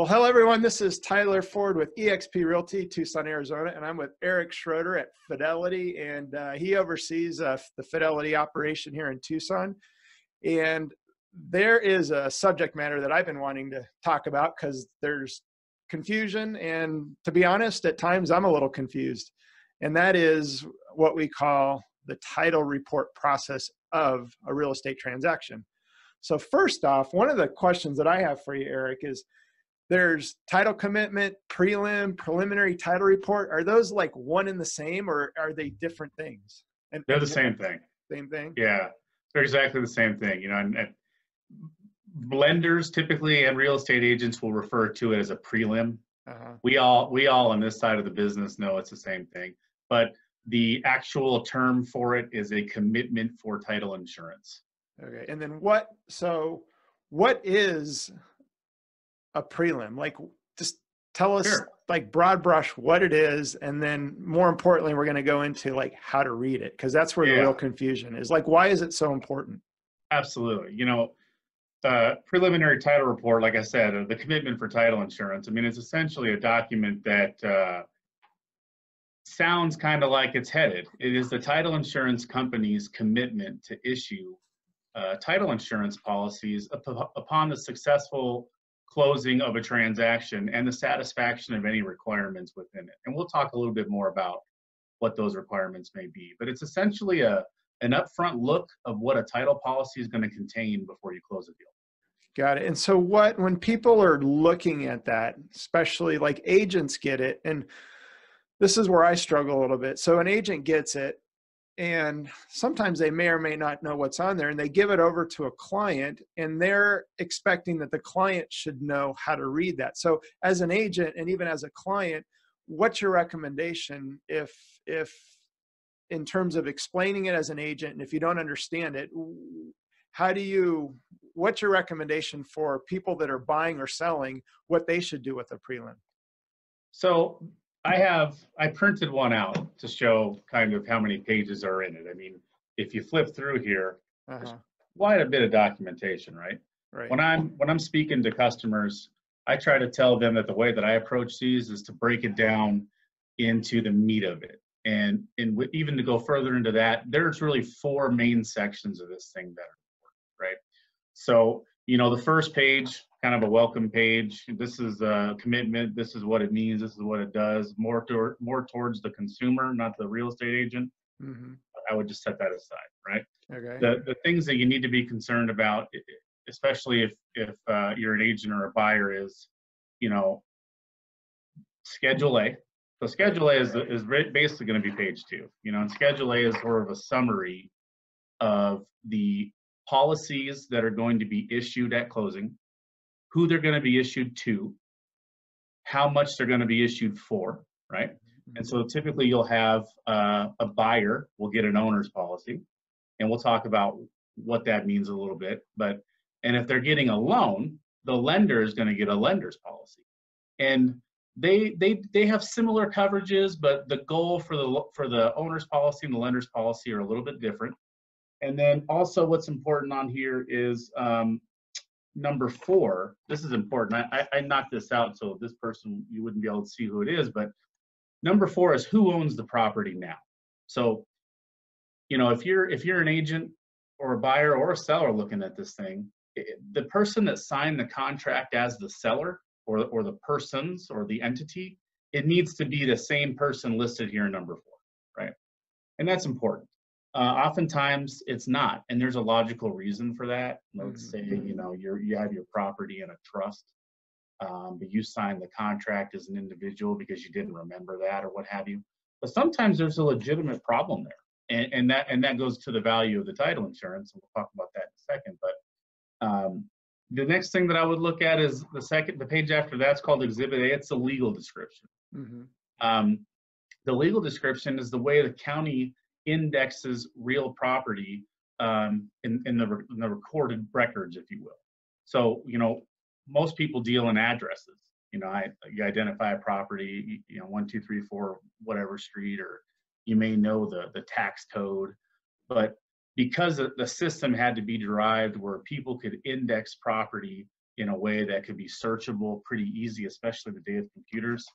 Well, hello everyone. This is Tyler Ford with eXp Realty, Tucson, Arizona, and I'm with Eric Schroeder at Fidelity, and he oversees the Fidelity operation here in Tucson. And there is a subject matter that I've been wanting to talk about because there's confusion, and to be honest, at times I'm a little confused. And that is what we call the title report process of a real estate transaction. So first off, one of the questions that I have for you, Eric, is there's title commitment, preliminary title report. Are those like one and the same, or are they different things? And they're the same thing. Same thing? Yeah, they're exactly the same thing. You know, and lenders typically and real estate agents will refer to it as a prelim. We all on this side of the business know it's the same thing, but the actual term for it is a commitment for title insurance. Okay, and then what is a prelim? Like, just tell us, Sure. Like broad brush what it is, and then more importantly, we're going to go into like how to read it, because that's where the real confusion is. Like, why is it so important? Absolutely. You know, preliminary title report, like I said, the commitment for title insurance. I mean, it's essentially a document that sounds kind of like it's headed. It is the title insurance company's commitment to issue title insurance policies upon the successful closing of a transaction and the satisfaction of any requirements within it. And we'll talk a little bit more about what those requirements may be. But it's essentially an upfront look of what a title policy is going to contain before you close a deal. Got it. And so when people are looking at that, especially like agents get it, and this is where I struggle a little bit. So an agent gets it, and sometimes they may or may not know what's on there, and they give it over to a client, and they're expecting that the client should know how to read that. So as an agent, and even as a client, what's your recommendation if in terms of explaining it as an agent, and if you don't understand it, what's your recommendation for people that are buying or selling, what they should do with a prelim? So I printed one out to show kind of how many pages are in it. I mean, if you flip through here, there's quite a bit of documentation, right? Right. When I'm speaking to customers, I try to tell them that the way that I approach these is to break it down into the meat of it. And even to go further into that, there's really four main sections of this thing that are important, right? So, you know, the first page, kind of a welcome page. This is a commitment. This is what it means. This is what it does. More towards the consumer, not the real estate agent. I would just set that aside, right? Okay. The things that you need to be concerned about, especially if you're an agent or a buyer, is, you know, Schedule A. So Schedule A is basically going to be page 2. You know, and Schedule A is sort of a summary of the policies that are going to be issued at closing, who they're going to be issued to, how much they're going to be issued for, right? And so typically you'll have a buyer will get an owner's policy, and we'll talk about what that means a little bit. And if they're getting a loan, the lender is going to get a lender's policy, and they have similar coverages, but the goal for the owner's policy and the lender's policy are a little bit different. And then also what's important on here is number 4. This is important. I knocked this out so this person, you wouldn't be able to see who it is, but number 4 is who owns the property now. So, you know, if you're an agent or a buyer or a seller looking at this thing, the person that signed the contract as the seller or the persons or the entity, it needs to be the same person listed here in number 4, right? And that's important. Oftentimes it's not, and there's a logical reason for that. Let's say, you know, you have your property in a trust, but you signed the contract as an individual because you didn't remember that or what have you. But sometimes there's a legitimate problem there, and that goes to the value of the title insurance, and we'll talk about that in a second. But the next thing that I would look at is the page after that's called Exhibit A. It's the legal description. The legal description is the way the county indexes real property in the recorded records, if you will. So, you know, most people deal in addresses. You know, you identify a property, you know, 1, 2, 3, 4, whatever street, or you may know the tax code. But because the system had to be derived where people could index property in a way that could be searchable pretty easy, especially the day of computers.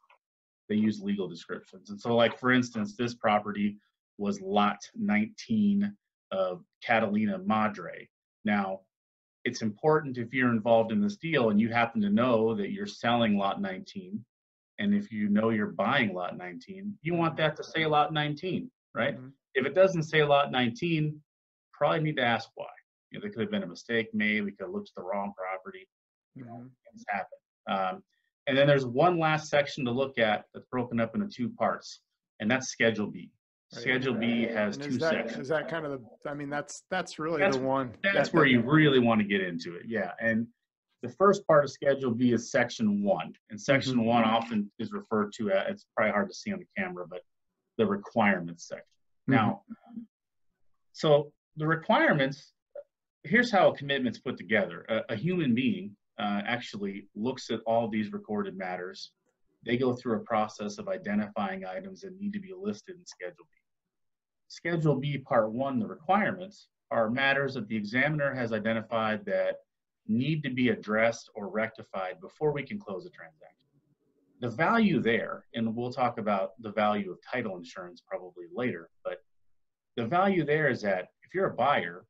They use legal descriptions. And so, like, for instance, this property was lot 19 of Catalina Madre. Now, it's important if you're involved in this deal and you happen to know that you're selling lot 19, and if you know you're buying lot 19, you want that to say lot 19, right? Mm-hmm. If it doesn't say lot 19, probably need to ask why. You know, there could have been a mistake made. We could have looked at the wrong property. You know, things happen. And then there's one last section to look at that's broken up into two parts, and that's Schedule B. Schedule B has and two sections. Is that kind of the, I mean, that's really That's the one. That's where you really want to get into it, yeah. And the first part of Schedule B is Section 1, and Section 1 often is referred to as, it's probably hard to see on the camera, but the requirements section. Now, so the requirements, here's how a commitment's put together. A human being actually looks at all these recorded matters. They go through a process of identifying items that need to be listed in Schedule B. Schedule B Part 1, the requirements, are matters that the examiner has identified that need to be addressed or rectified before we can close a transaction. The value there, and we'll talk about the value of title insurance probably later, but the value there is that if you're a buyer,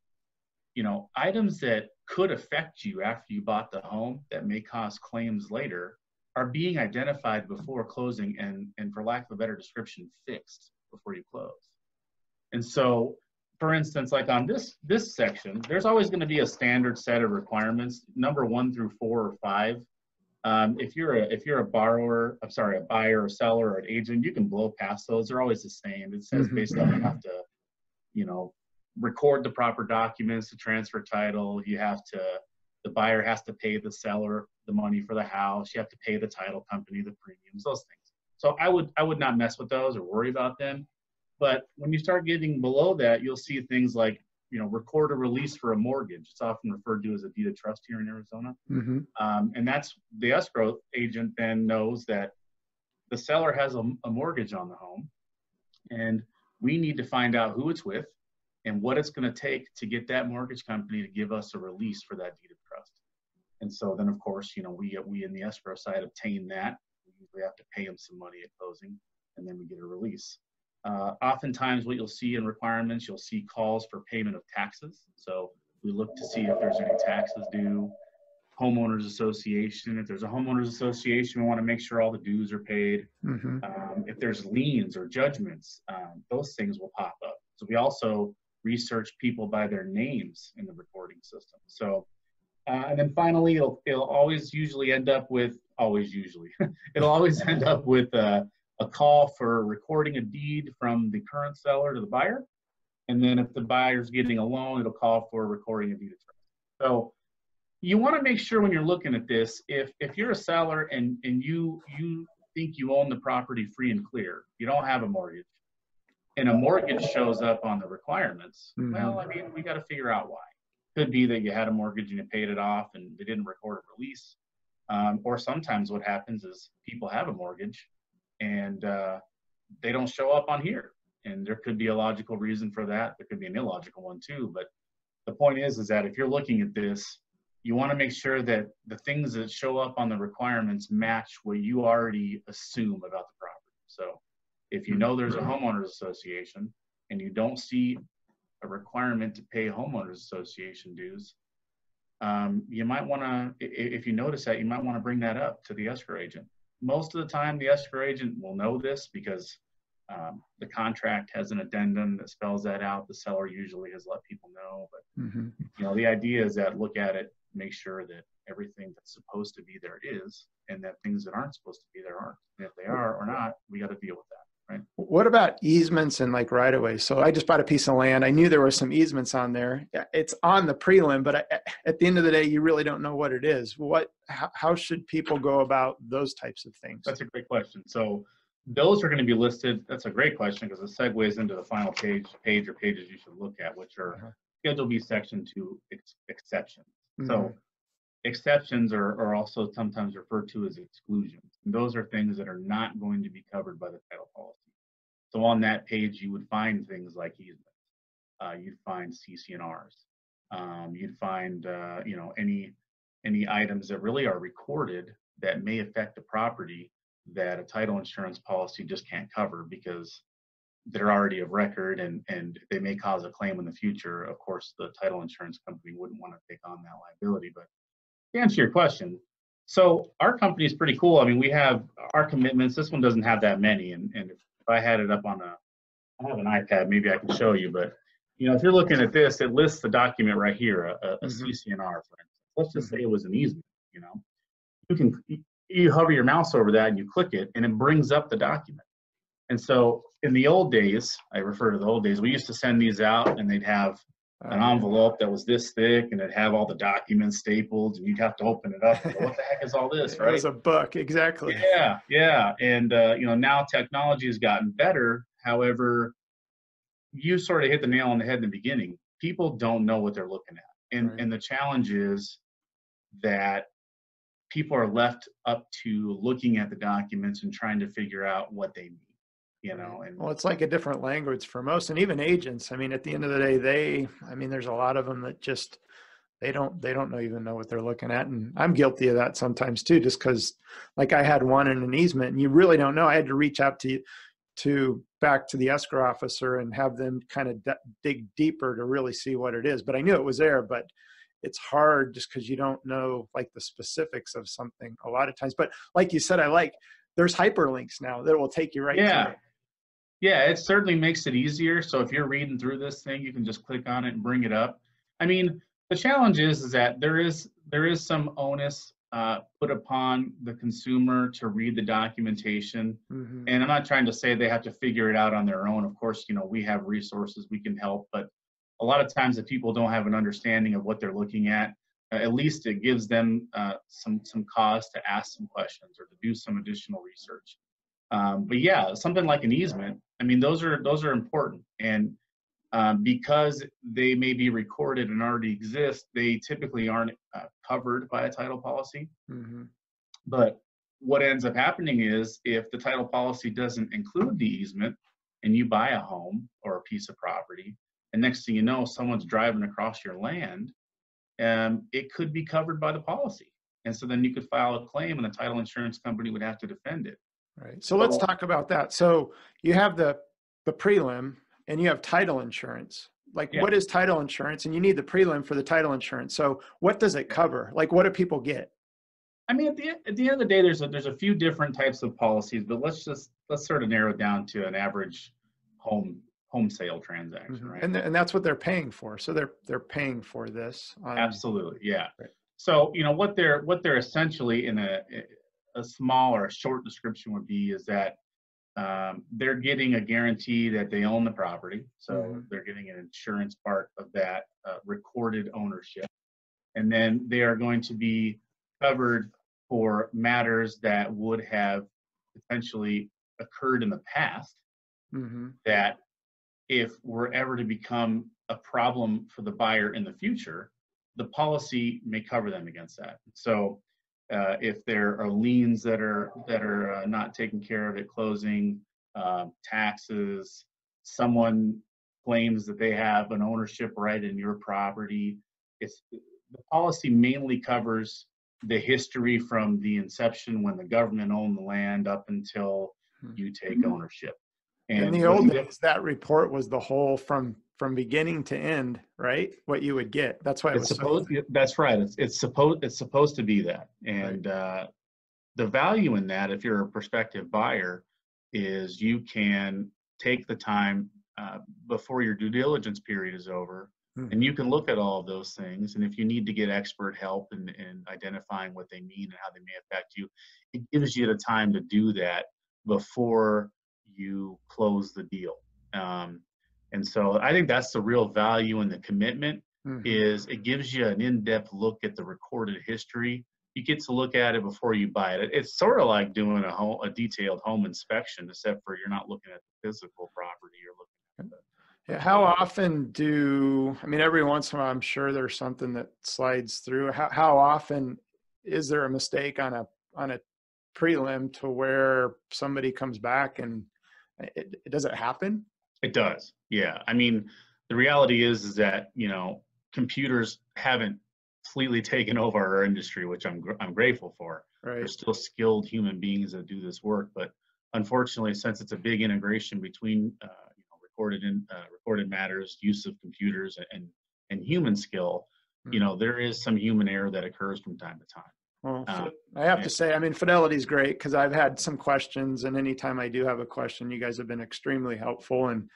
you know, items that could affect you after you bought the home that may cause claims later are being identified before closing and for lack of a better description, fixed before you close. And so, for instance, like on this section, there's always going to be a standard set of requirements, number 1 through 4 or 5. If you're a buyer or seller or an agent, you can blow past those. They're always the same. It says basically you have to, you know, record the proper documents to transfer title. The buyer has to pay the seller the money for the house. You have to pay the title company the premiums, those things. So I would not mess with those or worry about them. But when you start getting below that, you'll see things like, you know, record a release for a mortgage. It's often referred to as a deed of trust here in Arizona. And that's the escrow agent then knows that the seller has a mortgage on the home, and we need to find out who it's with and what it's going to take to get that mortgage company to give us a release for that deed of trust. And so then, of course, you know, we in the escrow side obtain that. We usually have to pay them some money at closing, and then we get a release. Oftentimes what you'll see in requirements, you'll see calls for payment of taxes. So we look to see if there's any taxes due. Homeowners association, if there's a homeowners association, we want to make sure all the dues are paid. If there's liens or judgments, those things will pop up. So we also research people by their names in the recording system. So, and then finally, it'll always usually end up with, it'll always end up with a call for recording a deed from the current seller to the buyer. And then if the buyer's getting a loan, it'll call for recording a deed of trust. So you want to make sure when you're looking at this, if you're a seller and you think you own the property free and clear, you don't have a mortgage, and a mortgage shows up on the requirements, well, I mean, we got to figure out why. Could be that you had a mortgage and you paid it off and they didn't record a release. Or sometimes what happens is people have a mortgage and they don't show up on here. And there could be a logical reason for that. There could be an illogical one too. But the point is that if you're looking at this, you want to make sure that the things that show up on the requirements match what you already assume about the property. So if you know there's a homeowners association and you don't see a requirement to pay homeowners association dues, you might want to, if you notice that, you might want to bring that up to the escrow agent. Most of the time, the escrow agent will know this because the contract has an addendum that spells that out. The seller usually has let people know, but you know, the idea is that look at it, make sure that everything that's supposed to be there is, and that things that aren't supposed to be there aren't. And if they are or not, we got to deal with that, right? What about easements and like right of way? So I just bought a piece of land. I knew there were some easements on there. It's on the prelim, but at the end of the day, you really don't know what it is. How should people go about those types of things? That's a great question. So those are going to be listed. That's a great question because it segues into the final page or pages you should look at, which are Schedule B Section 2 exceptions. So exceptions are also sometimes referred to as exclusions. And those are things that are not going to be covered by the title policy. So on that page, you would find things like easements. You'd find CC&Rs. You'd find you know, any any items that really are recorded that may affect the property that a title insurance policy just can't cover because they're already of record and they may cause a claim in the future. Of course, the title insurance company wouldn't want to take on that liability. But to answer your question, so our company is pretty cool. I mean, we have our commitments. This one doesn't have that many. And if I had it up on I have an iPad, maybe I can show you. But, if you're looking at this, it lists the document right here, a CCNR, for instance. Let's just say it was an easement, you hover your mouse over that and you click it and it brings up the document. And so in the old days, I refer to the old days, we used to send these out and they'd have an envelope that was this thick and it'd have all the documents stapled and you'd have to open it up and go, what the heck is all this, right? It was a book, exactly. Yeah. And, now technology has gotten better. However, you sort of hit the nail on the head in the beginning. People don't know what they're looking at. And the challenge is that people are left up to looking at the documents and trying to figure out what they mean. And well, it's like a different language for most, and even agents. I mean, at the end of the day, there's a lot of them that just they don't even know what they're looking at, and I'm guilty of that sometimes too. Just because, like, I had one in an easement, and you really don't know. I had to reach out to back to the escrow officer and have them kind of dig deeper to really see what it is. But I knew it was there, but it's hard just because you don't know like the specifics of something a lot of times. But like you said, there's hyperlinks now that will take you right to it. Yeah, it certainly makes it easier. So if you're reading through this thing, you can just click on it and bring it up. I mean, the challenge is that there is some onus put upon the consumer to read the documentation. And I'm not trying to say they have to figure it out on their own. Of course, we have resources, we can help, but a lot of times if people don't have an understanding of what they're looking at least it gives them some cause to ask some questions or to do some additional research. But yeah, something like an easement, those are important. And because they may be recorded and already exist, they typically aren't covered by a title policy. But what ends up happening is if the title policy doesn't include the easement and you buy a home or a piece of property, and next thing you know, someone's driving across your land, it could be covered by the policy. And so then you could file a claim and the title insurance company would have to defend it. Right. So let's talk about that. So you have the prelim and you have title insurance. Like, what is title insurance? And you need the prelim for the title insurance. So what does it cover? Like, what do people get? At the end of the day, there's a few different types of policies, but let's sort of narrow it down to an average home sale transaction, right? And that's what they're paying for. So they're paying for this. Absolutely, yeah. Right. So what they're essentially in a small or a short description would be is that they're getting a guarantee that they own the property. So they're getting an insurance part of that recorded ownership, and then they are going to be covered for matters that would have potentially occurred in the past that if were ever to become a problem for the buyer in the future, the policy may cover them against that. So if there are liens that are not taken care of at closing, taxes, someone claims that they have an ownership right in your property, the policy mainly covers the history from the inception when the government owned the land up until you take ownership. And in the old days, that report was the whole from beginning to end, right? What you would get. That's why that's right. It's supposed to be that. And the value in that, if you're a prospective buyer, is you can take the time before your due diligence period is over, and you can look at all of those things. And if you need to get expert help in identifying what they mean and how they may affect you, it gives you the time to do that before you close the deal. And so I think that's the real value in the commitment is it gives you an in-depth look at the recorded history. You get to look at it before you buy it. It's sort of like doing a detailed home inspection, except for you're not looking at the physical property, you're looking at how often every once in a while, I'm sure there's something that slides through. How often is there a mistake on a prelim to where somebody comes back and does it happen? It does. Yeah. The reality is that, computers haven't completely taken over our industry, which I'm grateful for. Right. There's still skilled human beings that do this work, but unfortunately, since it's a big integration between recorded matters, use of computers, and human skill, there is some human error that occurs from time to time. Well, I have to say, I mean, Fidelity is great because I've had some questions, and anytime I do have a question, you guys have been extremely helpful. And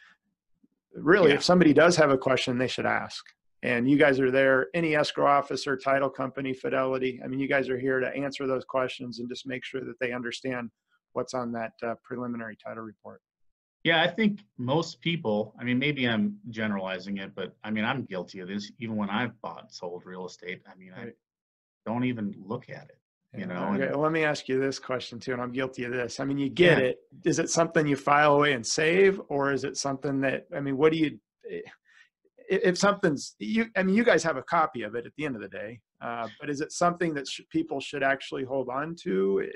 really, if somebody does have a question, they should ask. And you guys are there, any escrow officer, title company, Fidelity. I mean, you guys are here to answer those questions and just make sure that they understand what's on that preliminary title report. Yeah, I think most people, I mean, maybe I'm generalizing it, but I mean, I'm guilty of this. Even when I've bought and sold real estate, I mean, I don't even look at it, you know. Okay, well, let me ask you this question too, and I'm guilty of this. I mean, you get it. Is it something you file away and save, or is it something that, I mean, what do you, if something's, I mean, you guys have a copy of it at the end of the day, but is it something that people should actually hold on to?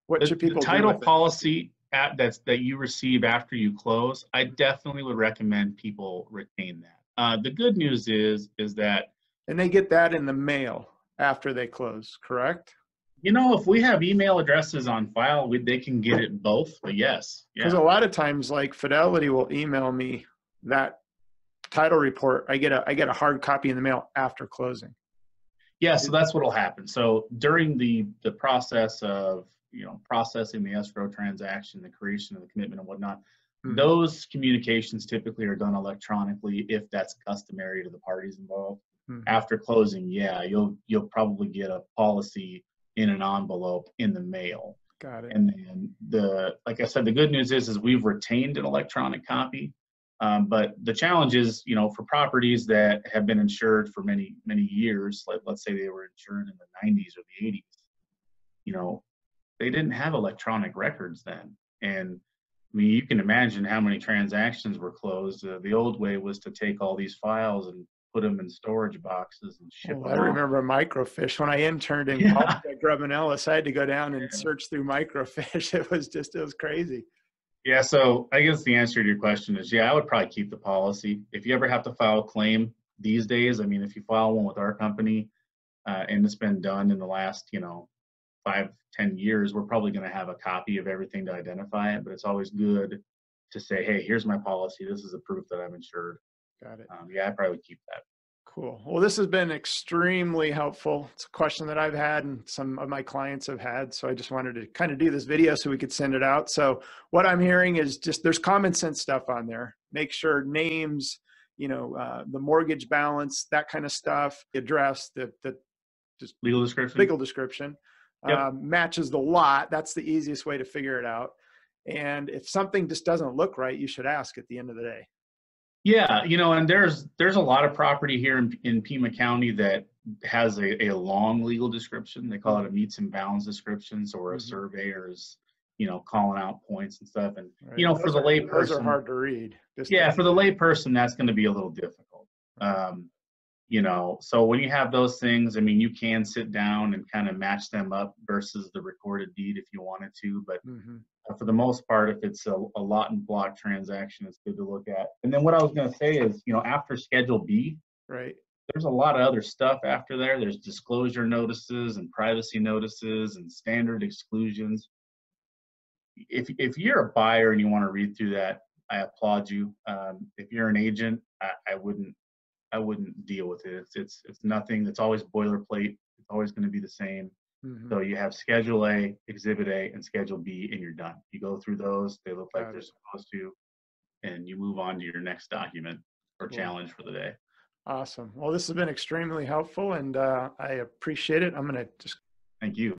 What should people do with it? Title policy that you receive after you close, I definitely would recommend people retain that. The good news is that, and they get that in the mail after they close, correct? You know, if we have email addresses on file, they can get it both, but yes. Because a lot of times, like Fidelity will email me that title report. I get a hard copy in the mail after closing. Yeah, so that's what will happen. So during the process of, processing the escrow transaction, the creation of the commitment and whatnot, those communications typically are done electronically if that's customary to the parties involved. After closing, you'll probably get a policy in an envelope in the mail. Got it. And then like I said, the good news is we've retained an electronic copy. But the challenge is, for properties that have been insured for many, many years, like let's say they were insured in the 90s or the 80s, they didn't have electronic records then. And I mean, you can imagine how many transactions were closed. The old way was to take all these files and put them in storage boxes and ship them. I remember microfiche. When I interned in college at Grubb & Ellis, I had to go down and search through microfiche. It was crazy. Yeah, so I guess the answer to your question is, I would probably keep the policy. If you ever have to file a claim these days, I mean, if you file one with our company and it's been done in the last, 5-10 years, we're probably going to have a copy of everything to identify it, but it's always good to say, hey, here's my policy. This is a proof that I'm insured. Got it. I probably would keep that. Cool. Well, this has been extremely helpful. It's a question that I've had and some of my clients have had. So I just wanted to kind of do this video so we could send it out. So what I'm hearing is just there's common sense stuff on there. Make sure names, the mortgage balance, that kind of stuff, address, the just legal description matches the lot. That's the easiest way to figure it out. And if something just doesn't look right, you should ask at the end of the day. Yeah, and there's a lot of property here in Pima County that has a long legal description. They call it a meets and bounds description, or a surveyor's, calling out points and stuff. And for the layperson, those are hard to read. For the layperson, that's going to be a little difficult. So when you have those things, I mean, you can sit down and kind of match them up versus the recorded deed if you wanted to, but for the most part, if it's a lot and block transaction, it's good to look at. And then what I was going to say is, after Schedule B, there's a lot of other stuff after there. There's disclosure notices and privacy notices and standard exclusions. If you're a buyer and you want to read through that, I applaud you. If you're an agent, I wouldn't deal with it. It's nothing. It's always boilerplate. It's always going to be the same. So you have Schedule A, Exhibit A, and Schedule B, and you're done. You go through those, they look like they're supposed to, and you move on to your next document or challenge for the day. Awesome. Well, this has been extremely helpful, and I appreciate it. I'm going to just... Thank you.